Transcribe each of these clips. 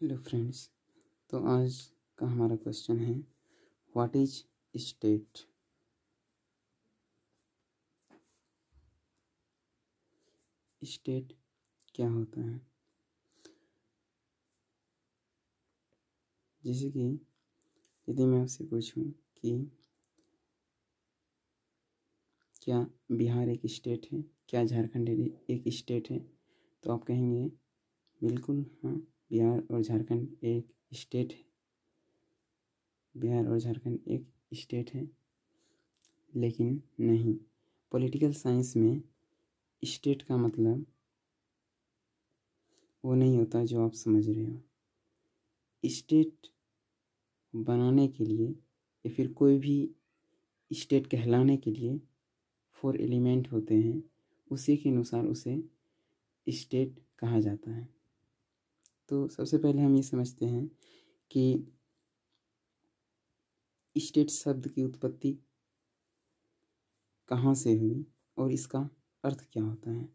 Hello friends. तो आज का हमारा क्वेश्चन है, व्हाट इज स्टेट। स्टेट क्या होता है? जैसे कि यदि मैं आपसे पूछूं कि क्या बिहार एक स्टेट है, क्या झारखंड एक स्टेट है, तो आप कहेंगे बिल्कुल हाँ, बिहार और झारखंड एक स्टेट है। बिहार और झारखंड एक स्टेट है, लेकिन नहीं। पॉलिटिकल साइंस में स्टेट का मतलब वो नहीं होता जो आप समझ रहे हो। स्टेट बनाने के लिए या फिर कोई भी स्टेट कहलाने के लिए 4 एलिमेंट होते हैं, उसी के अनुसार उसे स्टेट कहा जाता है। तो सबसे पहले हम ये समझते हैं कि स्टेट शब्द की उत्पत्ति कहाँ से हुई और इसका अर्थ क्या होता है।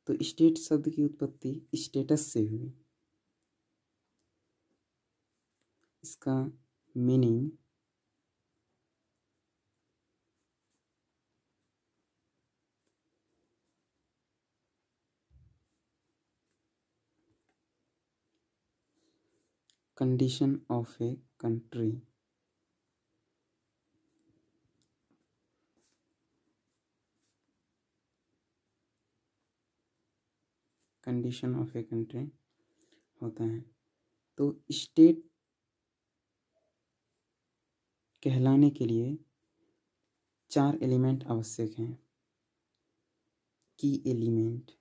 तो स्टेट शब्द की उत्पत्ति स्टेटस से हुई। इसका meaning condition of a country. Condition of a country होता है। तो स्टेट कहलाने के लिए 4 एलिमेंट आवश्यक हैं। की एलिमेंट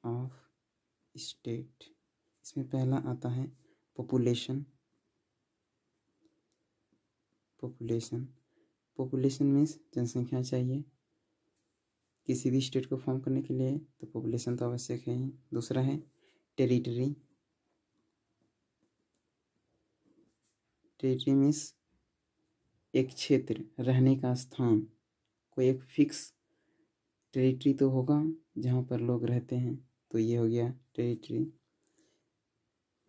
ऑफ स्टेट, इसमें पहला आता है पॉपुलेशन। पॉपुलेशन मीन्स जनसंख्या चाहिए किसी भी स्टेट को फॉर्म करने के लिए, तो पॉपुलेशन तो आवश्यक है ही। दूसरा है टेरिटरी। टेरिटरी मीन्स एक क्षेत्र, रहने का स्थान। कोई एक फिक्स टेरिटरी तो होगा जहाँ पर लोग रहते हैं, तो ये हो गया टेरिटरी।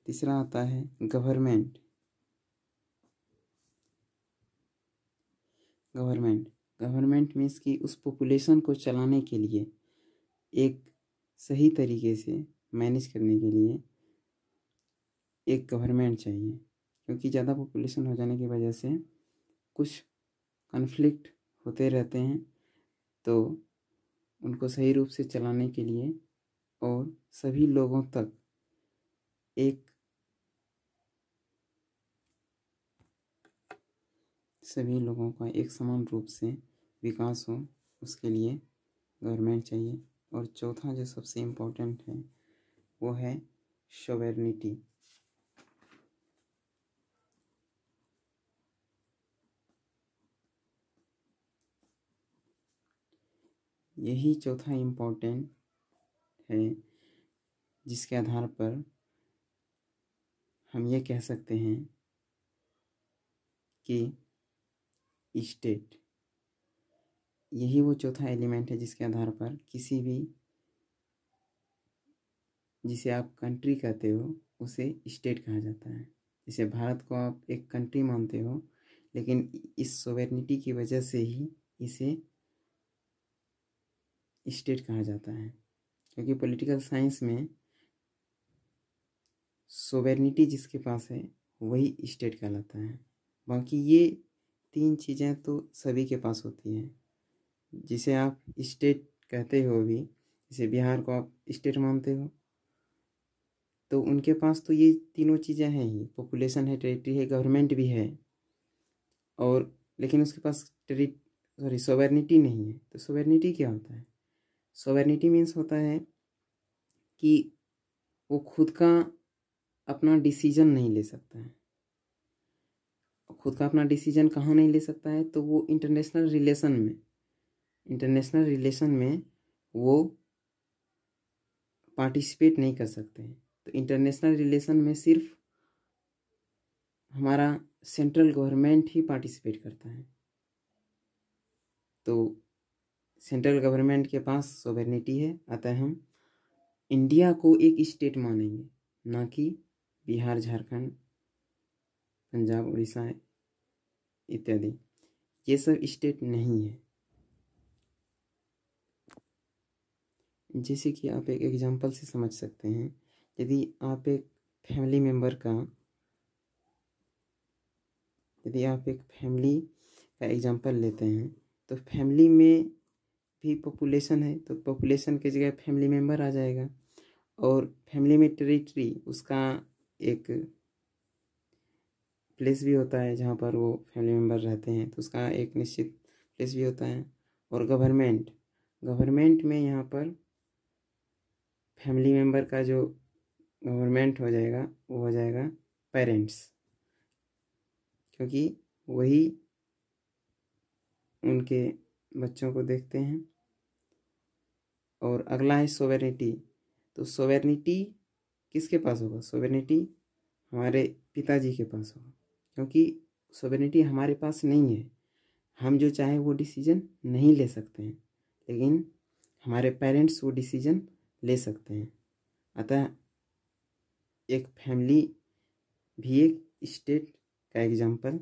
तीसरा आता है गवर्नमेंट। गवर्नमेंट मीन्स कि उस पॉपुलेशन को चलाने के लिए, एक सही तरीके से मैनेज करने के लिए एक गवर्नमेंट चाहिए। क्योंकि ज़्यादा पॉपुलेशन हो जाने की वजह से कुछ कॉन्फ्लिक्ट होते रहते हैं, तो उनको सही रूप से चलाने के लिए और सभी लोगों तक सभी लोगों का एक समान रूप से विकास हो, उसके लिए गवर्नमेंट चाहिए। और चौथा जो सबसे इम्पोर्टेंट है वो है सॉवरेनिटी। यही चौथा इम्पोर्टेंट है जिसके आधार पर हम ये कह सकते हैं कि स्टेट, यही वो चौथा एलिमेंट है जिसके आधार पर किसी भी, जिसे आप कंट्री कहते हो, उसे स्टेट कहा जाता है। जैसे भारत को आप एक कंट्री मानते हो, लेकिन इस सॉवरेनिटी की वजह से ही इसे स्टेट कहा जाता है। क्योंकि पॉलिटिकल साइंस में सॉवरेनिटी जिसके पास है वही स्टेट कहलाता है। बाकी ये 3 चीज़ें तो सभी के पास होती हैं। जिसे आप स्टेट कहते हो भी, जैसे बिहार को आप स्टेट मानते हो, तो उनके पास तो ये तीनों चीज़ें हैं ही। पॉपुलेशन है, टेरिटरी है, गवर्नमेंट भी है, और लेकिन उसके पास सॉवरेनिटी नहीं है। तो सॉवरेनिटी क्या होता है? सॉवरेनिटी मीन्स होता है कि वो खुद का अपना डिसीजन नहीं ले सकता है। खुद का अपना डिसीजन कहाँ नहीं ले सकता है? तो वो इंटरनेशनल रिलेशन में वो पार्टिसिपेट नहीं कर सकते हैं। तो इंटरनेशनल रिलेशन में सिर्फ हमारा सेंट्रल गवर्नमेंट ही पार्टिसिपेट करता है। तो सेंट्रल गवर्नमेंट के पास सॉवरेनिटी है, अतः हम इंडिया को एक स्टेट मानेंगे, ना कि बिहार, झारखंड, पंजाब, उड़ीसा इत्यादि। ये सब स्टेट नहीं है। जैसे कि आप एक एग्जांपल से समझ सकते हैं, यदि आप एक फैमिली का एग्जांपल लेते हैं, तो फैमिली में भी पॉपुलेशन है, तो पॉपुलेशन की जगह फैमिली मेम्बर आ जाएगा। और फैमिली में टेरिटरी, उसका एक प्लेस भी होता है जहाँ पर वो फैमिली मेम्बर रहते हैं, तो उसका एक निश्चित प्लेस भी होता है। और गवर्नमेंट में यहाँ पर फैमिली मेम्बर का जो गवर्नमेंट हो जाएगा वो हो जाएगा पेरेंट्स, क्योंकि वही उनके बच्चों को देखते हैं। और अगला है सोवेरेनिटी। तो सोवेरेनिटी किसके पास होगा? सोवेरेनिटी हमारे पिताजी के पास होगा, क्योंकि सोवेरेनिटी हमारे पास नहीं है। हम जो चाहे वो डिसीजन नहीं ले सकते हैं, लेकिन हमारे पेरेंट्स वो डिसीजन ले सकते हैं। अतः एक फैमिली भी एक स्टेट का एग्जाम्पल